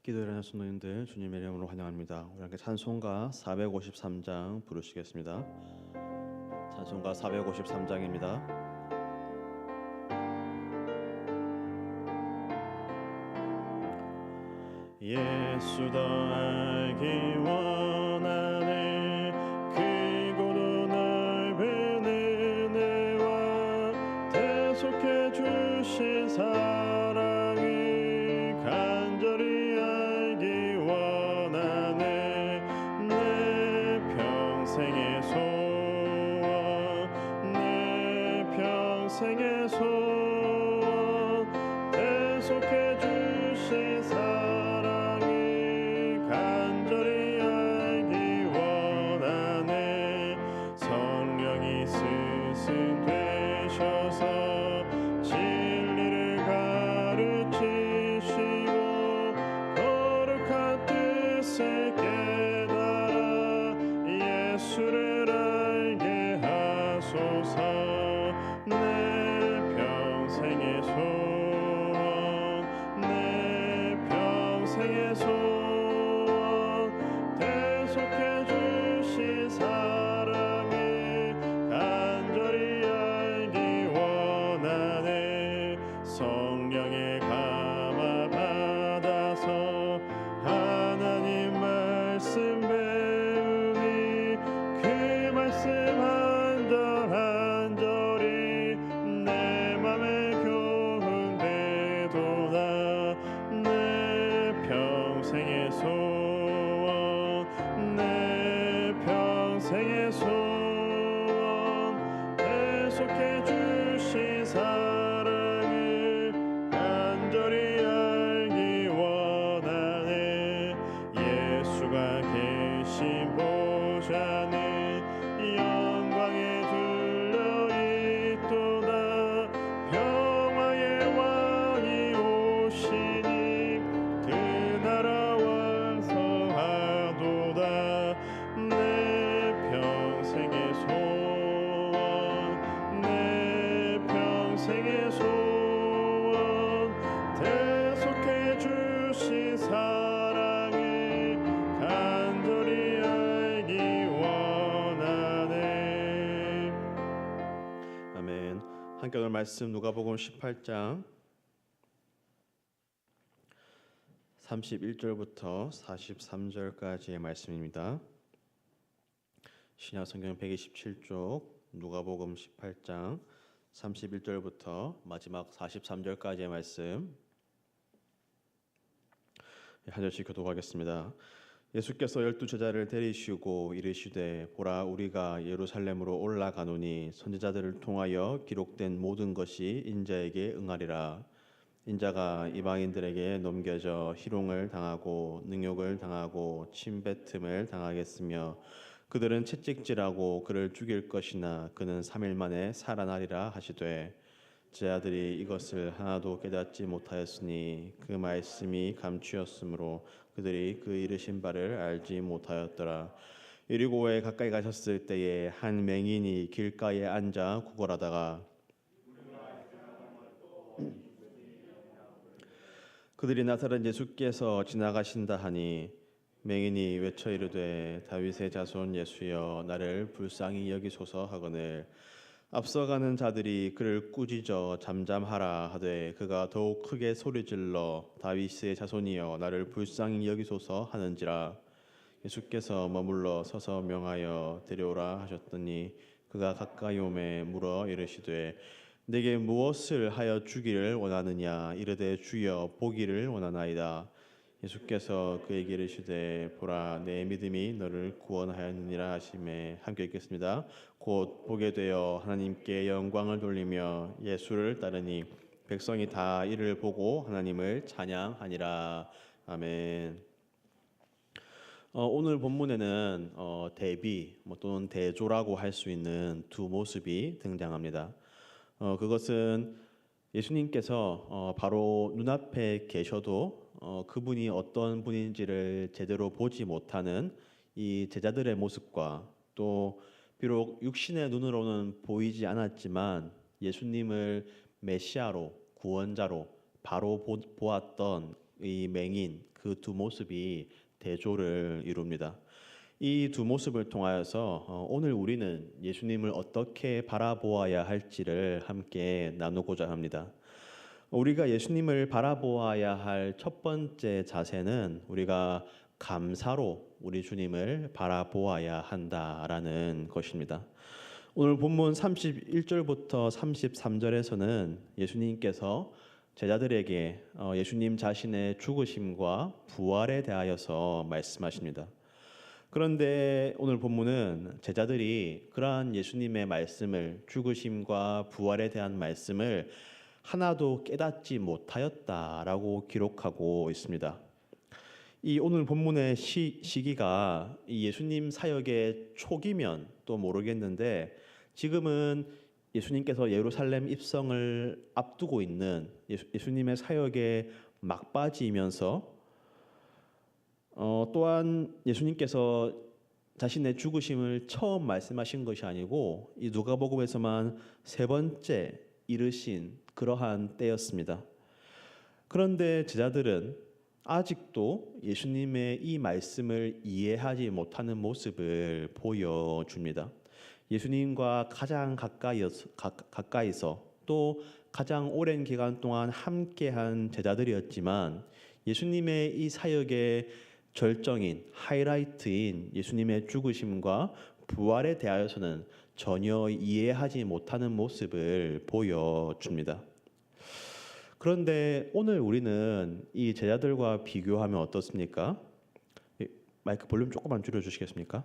기도를 하는 성도님들 주님의 이름으로 환영합니다. 우리 함께 찬송가 453장 부르시겠습니다. 찬송가 453장입니다. 예수 더 알기 원하네. 크고도 넓은 은혜와 대속해 주신 사랑이 간절히 알기 원하네. 내 평생의 소원, 내 평생의 소원, 대속해 주신 사랑이 간절히 알기 원하네. 성령이 스승 되셔서 진리를 가르치시고 거룩한 뜻을 깨달아 예수를 알게 하소서. 내 평생의 소원, 내 평생의 소원, 대속해 주신 사랑이 간절히 알기 원하네. 성령의 감화 받아서 하나님 말씀 배우니 그 말씀 한절 한절이 내 맘에 교훈되도다. 내 평생의 소원, 내 평생의 소원, 대속해 주신 사랑을 간절히 알기 원하네. 예수가 계신 보좌는 영광에 둘려있도다. 평화의 왕이 오시니 그 나라 왕성하도다. 내 평생의 소원, 내 평생의 소원, 대속해 주신 사랑을 간절히 알기 원하네. 아멘. 함께 오늘 말씀 누가복음 18장 31절부터 43절까지의 말씀입니다. 신약성경 127쪽 누가복음 18장 31절부터 마지막 43절까지의 말씀 한 절씩 교독하겠습니다. 예수께서 12제자를 데리시고 이르시되 보라 우리가 예루살렘으로 올라가노니 선지자들을 통하여 기록된 모든 것이 인자에게 응하리라. 인자가 이방인들에게 넘겨져 희롱을 당하고 능욕을 당하고 침뱉음을 당하겠으며 그들은 채찍질하고 그를 죽일 것이나 그는 3일 만에 살아나리라 하시되 제자들이 이것을 하나도 깨닫지 못하였으니 그 말씀이 감추었으므로 그들이 그 이르신 바를 알지 못하였더라. 이리고에 가까이 가셨을 때에 한 맹인이 길가에 앉아 구걸하다가 그들이 나사렛 예수께서 지나가신다 하니 맹인이 외쳐 이르되 다윗의 자손 예수여 나를 불쌍히 여기소서 하거늘 앞서가는 자들이 그를 꾸짖어 잠잠하라 하되 그가 더욱 크게 소리질러 다윗의 자손이여 나를 불쌍히 여기소서 하는지라. 예수께서 머물러 서서 명하여 데려오라 하셨더니 그가 가까이 오매 물어 이르시되 내게 무엇을 하여 주기를 원하느냐. 이르되 주여 보기를 원하나이다. 예수께서 그에게 이르시되 보라 내 믿음이 너를 구원하였느니라 하시매 함께 읽겠습니다. 곧 보게 되어 하나님께 영광을 돌리며 예수를 따르니 백성이 다 이를 보고 하나님을 찬양하니라. 아멘. 오늘 본문에는 대비 또는 대조라고 할 수 있는 두 모습이 등장합니다. 그것은 예수님께서 바로 눈앞에 계셔도 그분이 어떤 분인지를 제대로 보지 못하는 이 제자들의 모습과 또 비록 육신의 눈으로는 보이지 않았지만 예수님을 메시아로 구원자로 바로 보았던 이 맹인 그 두 모습이 대조를 이룹니다. 이 두 모습을 통하여서 오늘 우리는 예수님을 어떻게 바라보아야 할지를 함께 나누고자 합니다. 우리가 예수님을 바라보아야 할 첫 번째 자세는 우리가 감사로 우리 주님을 바라보아야 한다라는 것입니다. 오늘 본문 31절부터 33절에서는 예수님께서 제자들에게 예수님 자신의 죽으심과 부활에 대하여서 말씀하십니다. 그런데 오늘 본문은 제자들이 그러한 예수님의 말씀을, 죽으심과 부활에 대한 말씀을 하나도 깨닫지 못하였다라고 기록하고 있습니다. 이 오늘 본문의 시기가 이 예수님 사역의 초기면 또 모르겠는데, 지금은 예수님께서 예루살렘 입성을 앞두고 있는 예수님의 사역의 막바지이면서 또한 예수님께서 자신의 죽으심을 처음 말씀하신 것이 아니고 이 누가복음에서만 세 번째 이르신 그러한 때였습니다. 그런데 제자들은 아직도 예수님의 이 말씀을 이해하지 못하는 모습을 보여줍니다. 예수님과 가장 가까이서 또 가장 오랜 기간 동안 함께한 제자들이었지만 예수님의 이 사역의 절정인 하이라이트인 예수님의 죽으심과 부활에 대하여서는 전혀 이해하지 못하는 모습을 보여줍니다. 그런데 오늘 우리는 이 제자들과 비교하면 어떻습니까? 마이크 볼륨 조금만 줄여주시겠습니까?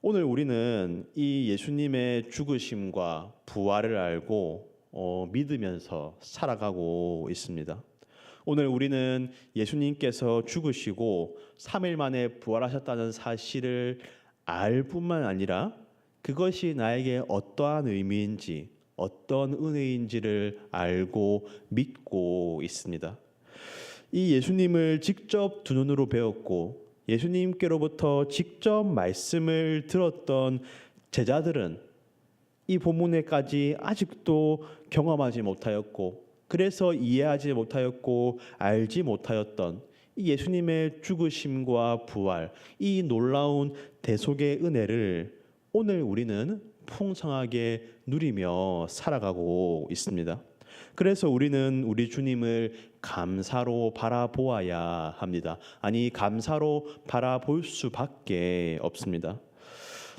오늘 우리는 이 예수님의 죽으심과 부활을 알고 믿으면서 살아가고 있습니다. 오늘 우리는 예수님께서 죽으시고 3일 만에 부활하셨다는 사실을 알 뿐만 아니라 그것이 나에게 어떠한 의미인지, 어떤 은혜인지를 알고 믿고 있습니다. 이 예수님을 직접 두 눈으로 배웠고 예수님께로부터 직접 말씀을 들었던 제자들은 이 본문에까지 아직도 경험하지 못하였고, 그래서 이해하지 못하였고 알지 못하였던 이 예수님의 죽으심과 부활, 이 놀라운 대속의 은혜를 오늘 우리는 풍성하게 누리며 살아가고 있습니다. 그래서 우리는 우리 주님을 감사로 바라보아야 합니다. 아니, 감사로 바라볼 수밖에 없습니다.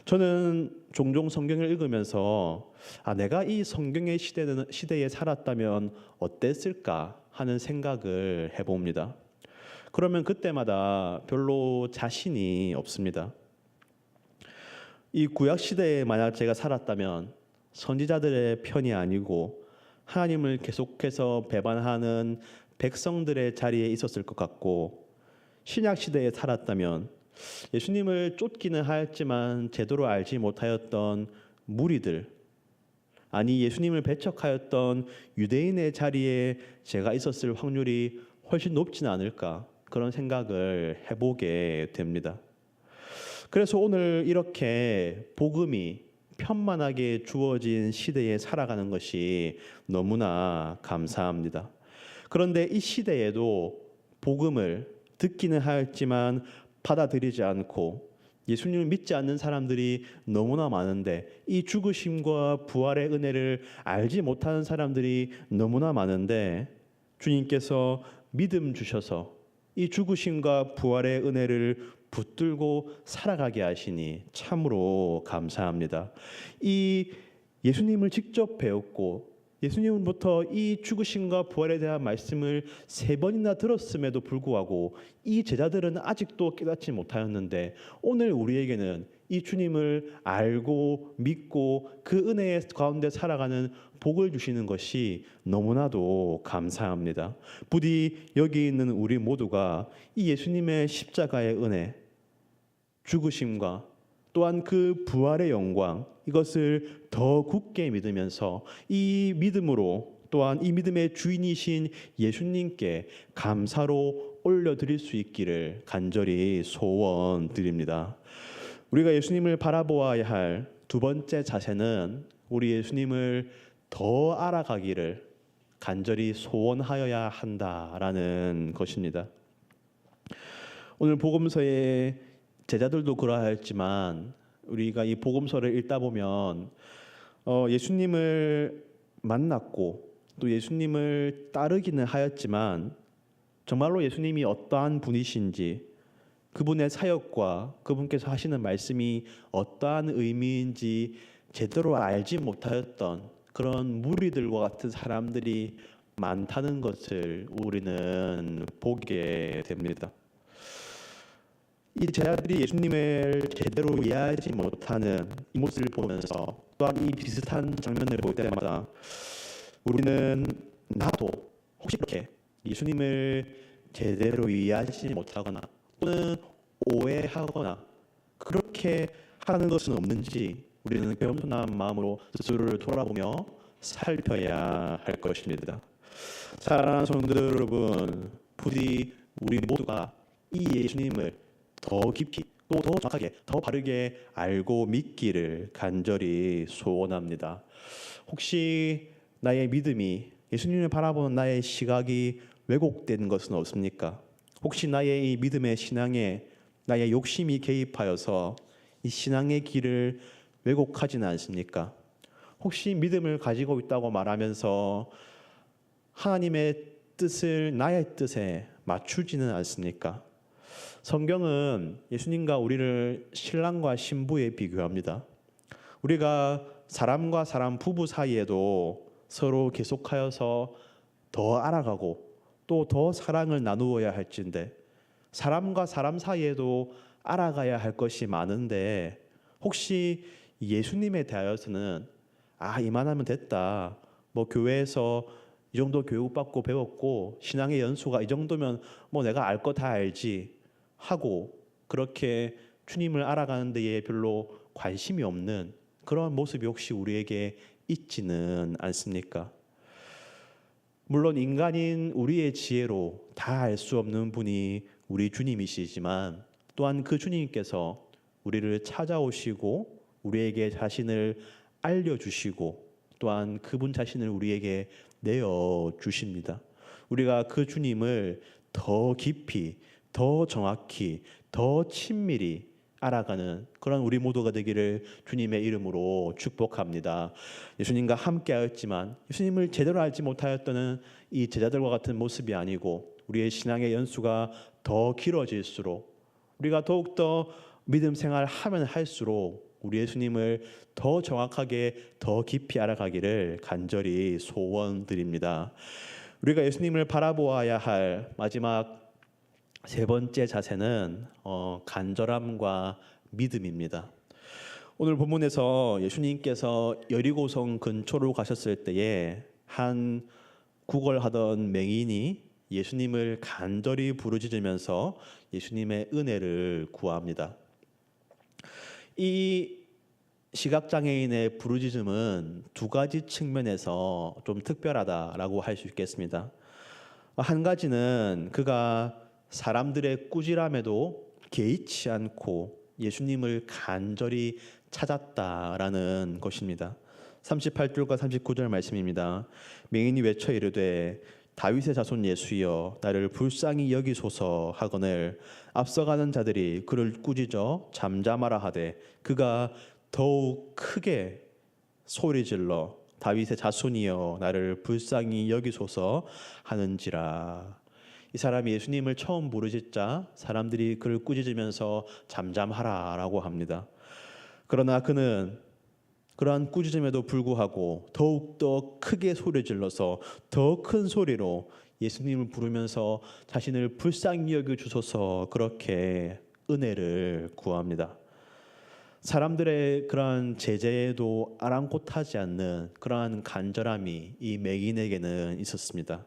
저는 종종 성경을 읽으면서 내가 이 성경의 시대에 살았다면 어땠을까 하는 생각을 해봅니다. 그러면 그때마다 별로 자신이 없습니다. 이 구약 시대에 만약 제가 살았다면 선지자들의 편이 아니고 하나님을 계속해서 배반하는 백성들의 자리에 있었을 것 같고, 신약 시대에 살았다면 예수님을 쫓기는 하였지만 제대로 알지 못하였던 무리들, 아니 예수님을 배척하였던 유대인의 자리에 제가 있었을 확률이 훨씬 높지는 않을까, 그런 생각을 해보게 됩니다. 그래서 오늘 이렇게 복음이 편만하게 주어진 시대에 살아가는 것이 너무나 감사합니다. 그런데 이 시대에도 복음을 듣기는 하였지만 받아들이지 않고 예수님을 믿지 않는 사람들이 너무나 많은데, 이 죽으심과 부활의 은혜를 알지 못하는 사람들이 너무나 많은데, 주님께서 믿음 주셔서 이 죽으심과 부활의 은혜를 붙들고 살아가게 하시니 참으로 감사합니다. 이 예수님을 직접 배웠고 예수님으로부터 이 죽으심과 부활에 대한 말씀을 3번이나 들었음에도 불구하고 이 제자들은 아직도 깨닫지 못하였는데, 오늘 우리에게는 이 주님을 알고 믿고 그 은혜 가운데 살아가는 복을 주시는 것이 너무나도 감사합니다. 부디 여기 있는 우리 모두가 이 예수님의 십자가의 은혜, 죽으심과 또한 그 부활의 영광, 이것을 더 굳게 믿으면서 이 믿음으로 또한 이 믿음의 주인이신 예수님께 감사로 올려드릴 수 있기를 간절히 소원드립니다. 우리가 예수님을 바라보아야 할 두 번째 자세는 우리 예수님을 더 알아가기를, 간절히 소원하여야 한다라는 것입니다. 오늘 복음서에 제자들도 그러하였지만 우리가 이 복음서를 읽다 보면 예수님을 만났고 또 예수님을 따르기는 하였지만 정말로 예수님이 어떠한 분이신지 그분의 사역과 그분께서 하시는 말씀이 어떠한 의미인지 제대로 알지 못하였던 그런 무리들과 같은 사람들이 많다는 것을 우리는 보게 됩니다. 이 제자들이 예수님을 제대로 이해하지 못하는 이 모습을 보면서 또한 이 비슷한 장면을 볼 때마다 우리는 나도 혹시 그렇게 예수님을 제대로 이해하지 못하거나 또는 오해하거나 그렇게 하는 것은 없는지 우리는 겸손한 마음으로 스스로를 돌아보며 살펴야 할 것입니다. 사랑하는 성도들 여러분, 부디 우리 모두가 이 예수님을 더 깊이 또 더 정확하게 더 바르게 알고 믿기를 간절히 소원합니다. 혹시 나의 믿음이 예수님을 바라보는 나의 시각이 왜곡된 것은 없습니까? 혹시 나의 이 믿음의 신앙에 나의 욕심이 개입하여서 이 신앙의 길을 왜곡하지는 않습니까? 혹시 믿음을 가지고 있다고 말하면서 하나님의 뜻을 나의 뜻에 맞추지는 않습니까? 성경은 예수님과 우리를 신랑과 신부에 비교합니다. 우리가 사람과 사람 부부 사이에도 서로 계속하여서 더 알아가고 또 더 사랑을 나누어야 할진데 사람과 사람 사이에도 알아가야 할 것이 많은데 혹시 예수님에 대하여서는 이만하면 됐다. 뭐 교회에서 이 정도 교육받고 배웠고 신앙의 연수가 이 정도면 뭐 내가 알 거 다 알지 하고 그렇게 주님을 알아가는 데에 별로 관심이 없는 그런 모습이 혹시 우리에게 있지는 않습니까? 물론 인간인 우리의 지혜로 다 알 수 없는 분이 우리 주님이시지만 또한 그 주님께서 우리를 찾아오시고 우리에게 자신을 알려주시고 또한 그분 자신을 우리에게 내어주십니다. 우리가 그 주님을 더 깊이 더 정확히 더 친밀히 알아가는 그런 우리 모두가 되기를 주님의 이름으로 축복합니다. 예수님과 함께하였지만 예수님을 제대로 알지 못하였던 이 제자들과 같은 모습이 아니고 우리의 신앙의 연수가 더 길어질수록 우리가 더욱더 믿음 생활하면 할수록 우리 예수님을 더 정확하게 더 깊이 알아가기를 간절히 소원드립니다. 우리가 예수님을 바라보아야 할 마지막 세 번째 자세는 간절함과 믿음입니다. 오늘 본문에서 예수님께서 여리고성 근처로 가셨을 때에 한 구걸하던 맹인이 예수님을 간절히 부르짖으면서 예수님의 은혜를 구합니다. 이 시각장애인의 부르짖음은 두 가지 측면에서 좀 특별하다라고 할 수 있겠습니다. 한 가지는 그가 사람들의 꾸지람에도 개의치 않고 예수님을 간절히 찾았다라는 것입니다. 38절과 39절 말씀입니다. 맹인이 외쳐 이르되 다윗의 자손 예수여 나를 불쌍히 여기소서 하거늘 앞서가는 자들이 그를 꾸짖어 잠잠하라 하되 그가 더욱 크게 소리질러 다윗의 자손이여 나를 불쌍히 여기소서 하는지라. 이 사람이 예수님을 처음 부르짖자 사람들이 그를 꾸짖으면서 잠잠하라라고 합니다. 그러나 그는 그러한 꾸짖음에도 불구하고 더욱더 크게 소리질러서 더 큰 소리로 예수님을 부르면서 자신을 불쌍히 여겨 주소서 그렇게 은혜를 구합니다. 사람들의 그러한 제재에도 아랑곳하지 않는 그러한 간절함이 이 맹인에게는 있었습니다.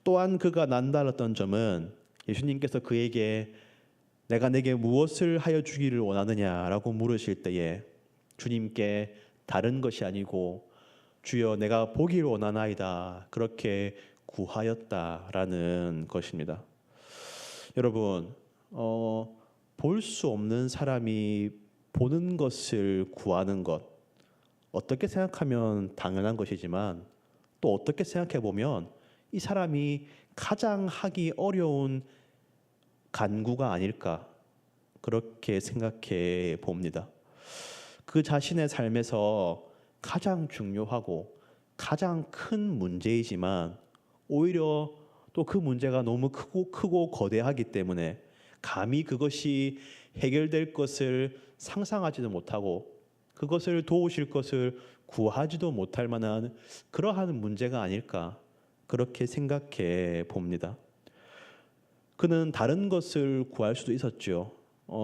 또한 그가 남달랐던 점은 예수님께서 그에게 내가 내게 무엇을 하여 주기를 원하느냐라고 물으실 때에 주님께 다른 것이 아니고 주여 내가 보기를 원하나이다 그렇게 구하였다라는 것입니다. 여러분 볼 수 없는 사람이 보는 것을 구하는 것 어떻게 생각하면 당연한 것이지만 또 어떻게 생각해 보면 이 사람이 가장 하기 어려운 간구가 아닐까 그렇게 생각해 봅니다. 그 자신의 삶에서 가장 중요하고 가장 큰 문제이지만 오히려 또 그 문제가 너무 크고 거대하기 때문에 감히 그것이 해결될 것을 상상하지도 못하고 그것을 도우실 것을 구하지도 못할 만한 그러한 문제가 아닐까 그렇게 생각해 봅니다. 그는 다른 것을 구할 수도 있었죠.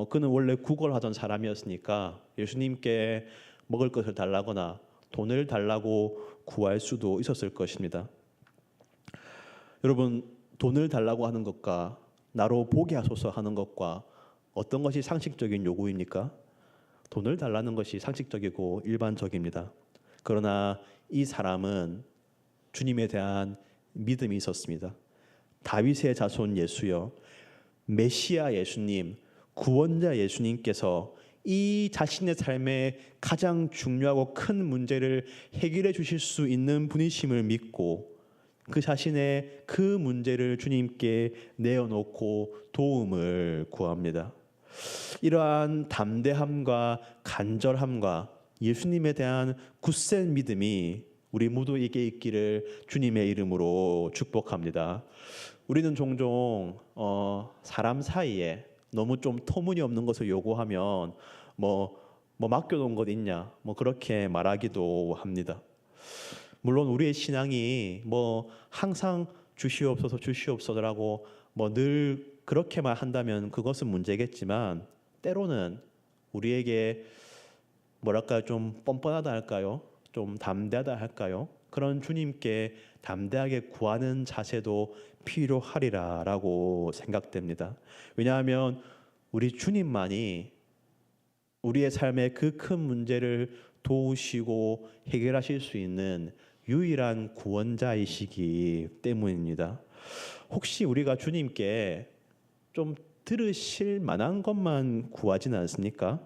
그는 원래 구걸하던 사람이었으니까 예수님께 먹을 것을 달라거나 돈을 달라고 구할 수도 있었을 것입니다. 여러분, 돈을 달라고 하는 것과 나로 보게 하소서 하는 것과 어떤 것이 상식적인 요구입니까? 돈을 달라는 것이 상식적이고 일반적입니다. 그러나 이 사람은 주님에 대한 믿음이 있었습니다. 다윗의 자손 예수여, 메시아 예수님, 구원자 예수님께서 이 자신의 삶에 가장 중요하고 큰 문제를 해결해 주실 수 있는 분이심을 믿고 그 자신의 그 문제를 주님께 내어놓고 도움을 구합니다. 이러한 담대함과 간절함과 예수님에 대한 굳센 믿음이 우리 모두에게 있기를 주님의 이름으로 축복합니다. 우리는 종종 사람 사이에 너무 좀 터무니없는 것을 요구하면 뭐 맡겨놓은 것 있냐 그렇게 말하기도 합니다. 물론 우리의 신앙이 항상 주시옵소서라고 늘 그렇게만 한다면 그것은 문제겠지만 때로는 우리에게 좀 뻔뻔하다 할까요? 좀 담대하다 할까요? 그런 주님께 담대하게 구하는 자세도 필요하리라라고 생각됩니다. 왜냐하면 우리 주님만이 우리의 삶의 그 큰 문제를 도우시고 해결하실 수 있는 유일한 구원자이시기 때문입니다. 혹시 우리가 주님께 좀 들으실 만한 것만 구하지는 않습니까?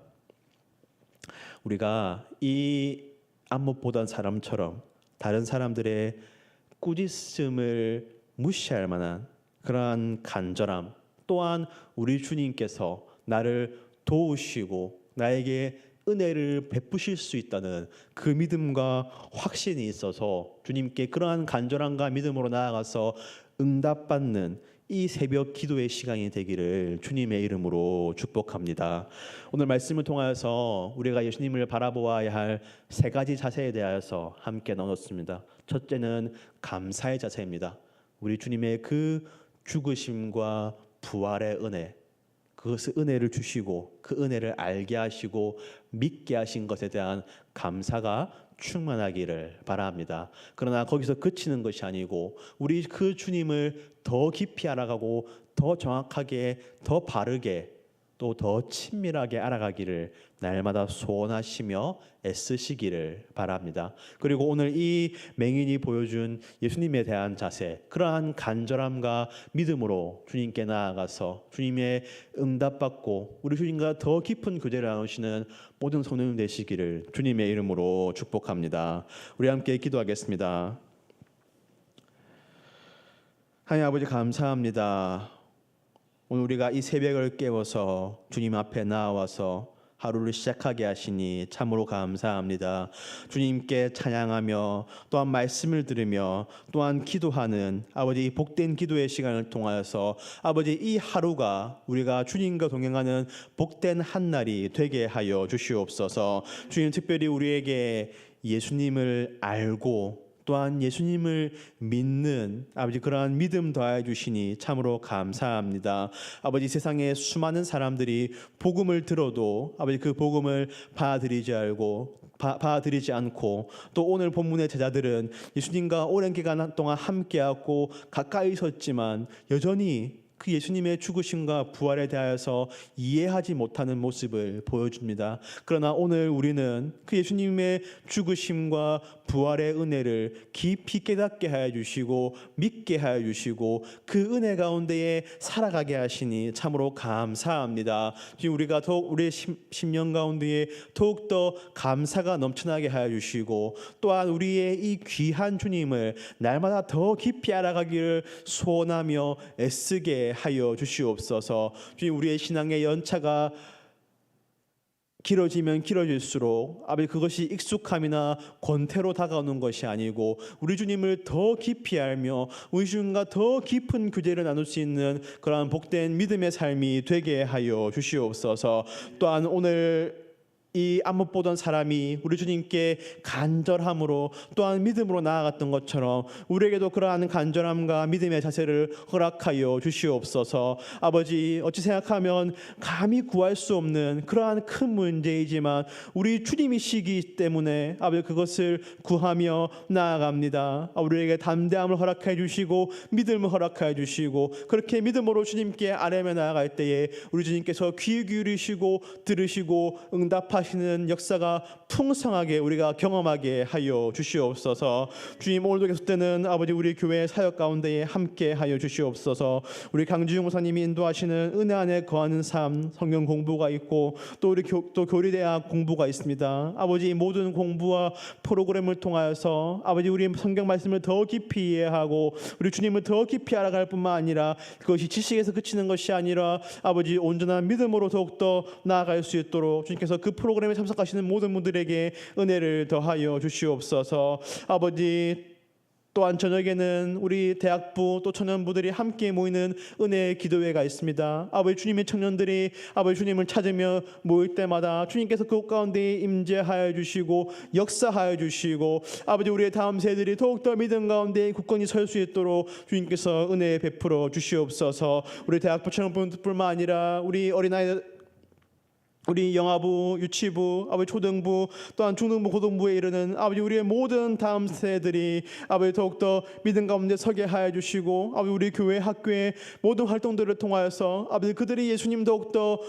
우리가 이 안못 보던 사람처럼 다른 사람들의 꾸짖음을 무시할 만한 그러한 간절함, 또한 우리 주님께서 나를 도우시고 나에게 은혜를 베푸실 수 있다는 그 믿음과 확신이 있어서 주님께 그러한 간절함과 믿음으로 나아가서 응답받는 이 새벽 기도의 시간이 되기를 주님의 이름으로 축복합니다. 오늘 말씀을 통하여서 우리가 예수님을 바라보아야 할 세 가지 자세에 대하여서 함께 나눴습니다. 첫째는 감사의 자세입니다. 우리 주님의 그 죽으심과 부활의 은혜, 그것을 은혜를 주시고 그 은혜를 알게 하시고 믿게 하신 것에 대한 감사가 충만하기를 바랍니다. 그러나 거기서 그치는 것이 아니고 우리 그 주님을 더 깊이 알아가고 더 정확하게 더 바르게 또 더 친밀하게 알아가기를 날마다 소원하시며 애쓰시기를 바랍니다. 그리고 오늘 이 맹인이 보여준 예수님에 대한 자세, 그러한 간절함과 믿음으로 주님께 나아가서 주님의 응답받고 우리 주님과 더 깊은 교제를 나누시는 모든 성도님 되시기를 주님의 이름으로 축복합니다. 우리 함께 기도하겠습니다. 하나님 아버지 감사합니다. 오늘 우리가 이 새벽을 깨워서 주님 앞에 나와서 하루를 시작하게 하시니 참으로 감사합니다. 주님께 찬양하며 또한 말씀을 들으며 또한 기도하는 아버지 이 복된 기도의 시간을 통하여서 아버지 이 하루가 우리가 주님과 동행하는 복된 한 날이 되게 하여 주시옵소서. 주님 특별히 우리에게 예수님을 알고 또한 예수님을 믿는 아버지 그러한 믿음 더하여 주시니 참으로 감사합니다. 아버지 세상에 수많은 사람들이 복음을 들어도 아버지 그 복음을 받아들이지 않고 또 오늘 본문의 제자들은 예수님과 오랜 기간 동안 함께하고 가까이 있었지만 여전히 그 예수님의 죽으심과 부활에 대하여서 이해하지 못하는 모습을 보여줍니다. 그러나 오늘 우리는 그 예수님의 죽으심과 부활의 은혜를 깊이 깨닫게 하여 주시고 믿게 하여 주시고 그 은혜 가운데에 살아가게 하시니 참으로 감사합니다. 지금 우리가 더욱 우리의 심령 가운데에 더욱더 감사가 넘쳐나게 하여 주시고 또한 우리의 이 귀한 주님을 날마다 더 깊이 알아가기를 소원하며 애쓰게 하여 주시옵소서. 주님, 우리의 신앙의 연차가 길어지면 길어질수록 아버지 그것이 익숙함이나 권태로 다가오는 것이 아니고 우리 주님을 더 깊이 알며 우리 주님과 더 깊은 교제를 나눌 수 있는 그러한 복된 믿음의 삶이 되게 하여 주시옵소서. 또한 오늘 이 안 못 보던 사람이 우리 주님께 간절함으로 또한 믿음으로 나아갔던 것처럼 우리에게도 그러한 간절함과 믿음의 자세를 허락하여 주시옵소서. 아버지, 어찌 생각하면 감히 구할 수 없는 그러한 큰 문제이지만 우리 주님이시기 때문에 아버지 그것을 구하며 나아갑니다. 우리에게 담대함을 허락해 주시고 믿음을 허락해 주시고 그렇게 믿음으로 주님께 아뢰며 나아갈 때에 우리 주님께서 귀 기울이시고 들으시고 응답하시는 역사가 풍성하게 우리가 경험하게 하여 주시옵소서. 주님, 오늘도 계속되는 아버지 우리 교회 사역 가운데에 함께 하여 주시옵소서. 우리 강주영 목사님이 인도하시는 은혜 안에 거하는 삶 성경 공부가 있고 또 우리 또 교리대학 공부가 있습니다. 아버지 모든 공부와 프로그램을 통하여서 아버지 우리 성경 말씀을 더 깊이 이해하고 우리 주님을 더 깊이 알아갈 뿐만 아니라 그것이 지식에서 그치는 것이 아니라 아버지 온전한 믿음으로 더욱더 나아갈 수 있도록 주님께서 그 프로그램에 참석하시는 모든 분들에게 은혜를 더하여 주시옵소서. 아버지 또한 저녁에는 우리 대학부 또 청년부들이 함께 모이는 은혜 기도회가 있습니다. 아버지 주님의 청년들이 아버지 주님을 찾으며 모일 때마다 주님께서 그 가운데 임재하여 주시고 역사하여 주시고 아버지 우리의 다음 세대들이 더욱더 믿음 가운데 굳건히 설 수 있도록 주님께서 은혜 베풀어 주시옵소서. 우리 대학부 청년부뿐만 아니라 우리 어린아이들 우리 영아부, 유치부, 아버지 초등부, 또한 중등부, 고등부에 이르는 아버지 우리의 모든 다음 세대들이 아버지 더욱더 믿음 가운데 서게 하여 주시고 아버지 우리 교회 학교의 모든 활동들을 통하여서 아버지 그들이 예수님 더욱더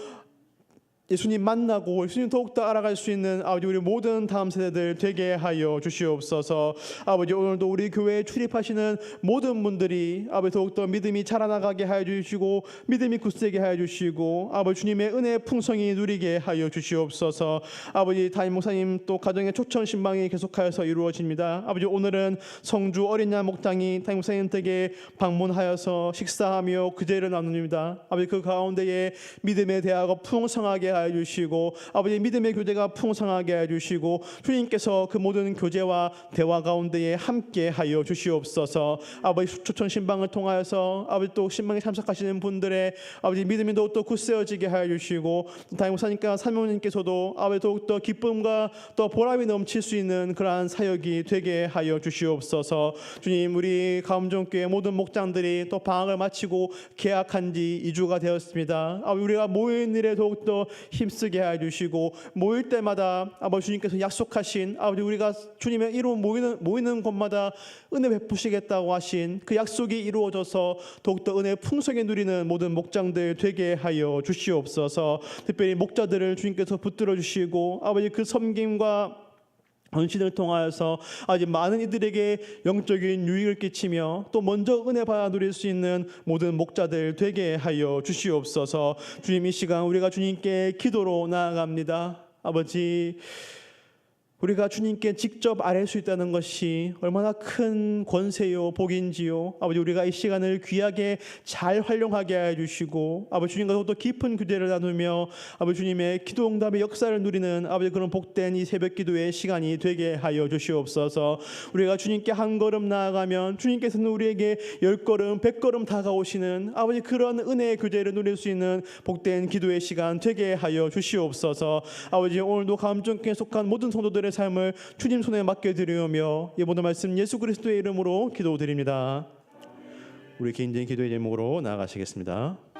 예수님 만나고 예수님 더욱더 알아갈 수 있는 아버지 우리 모든 다음 세대들 되게 하여 주시옵소서. 아버지 오늘도 우리 교회에 출입하시는 모든 분들이 아버지 더욱더 믿음이 자라나가게 하여 주시고 믿음이 굳세게 하여 주시고 아버지 주님의 은혜의 풍성이 누리게 하여 주시옵소서. 아버지 담임 목사님 또 가정의 초청 신방이 계속하여서 이루어집니다. 아버지 오늘은 성주 어린 양 목장이 담임 목사님 댁에 방문하여서 식사하며 그제를 나눕니다. 아버지 그 가운데에 믿음의 대화가 풍성하게 하여 주시고 아버지 믿음의 교제가 풍성하게 해 주시고 주님께서 그 모든 교제와 대화 가운데에 함께 하여 주시옵소서. 아버지 초청 신방을 통하여서 아버지 또 신방에 참석하시는 분들의 아버지 믿음이 더욱더 굳세어지게 하여 주시고 담임 목사님과 사모님께서도 아버지 더욱더 기쁨과 또 보람이 넘칠 수 있는 그러한 사역이 되게 하여 주시옵소서. 주님, 우리 가음정교회 모든 목장들이 또 방학을 마치고 개학한 지 2주가 되었습니다. 아버지 우리가 모이는 일에 더욱더 힘쓰게 하여 주시고 모일 때마다 아버지 주님께서 약속하신 아버지 우리가 주님의 이루 모이는 곳마다 은혜 베푸시겠다고 하신 그 약속이 이루어져서 더욱더 은혜 풍성히 누리는 모든 목장들 되게 하여 주시옵소서. 특별히 목자들을 주님께서 붙들어 주시고 아버지 그 섬김과 헌신을 통하여서 아직 많은 이들에게 영적인 유익을 끼치며 또 먼저 은혜 받아 누릴 수 있는 모든 목자들 되게 하여 주시옵소서. 주님, 이 시간 우리가 주님께 기도로 나아갑니다. 아버지 우리가 주님께 직접 아뢰 수 있다는 것이 얼마나 큰 권세요 복인지요. 아버지 우리가 이 시간을 귀하게 잘 활용하게 해 주시고 아버지 주님과 더욱더 깊은 교제를 나누며 아버지 주님의 기도 응답의 역사를 누리는 아버지 그런 복된 이 새벽 기도의 시간이 되게 하여 주시옵소서. 우리가 주님께 한 걸음 나아가면 주님께서는 우리에게 10걸음 100걸음 다가오시는 아버지 그런 은혜의 교제를 누릴 수 있는 복된 기도의 시간 되게 하여 주시옵소서. 아버지 오늘도 감정교회에 속한 모든 성도들의 삶을 주님 손에 맡겨드리며 이 모든 말씀 예수 그리스도의 이름으로 기도드립니다. 우리 개인적인 기도의 제목으로 나아가시겠습니다.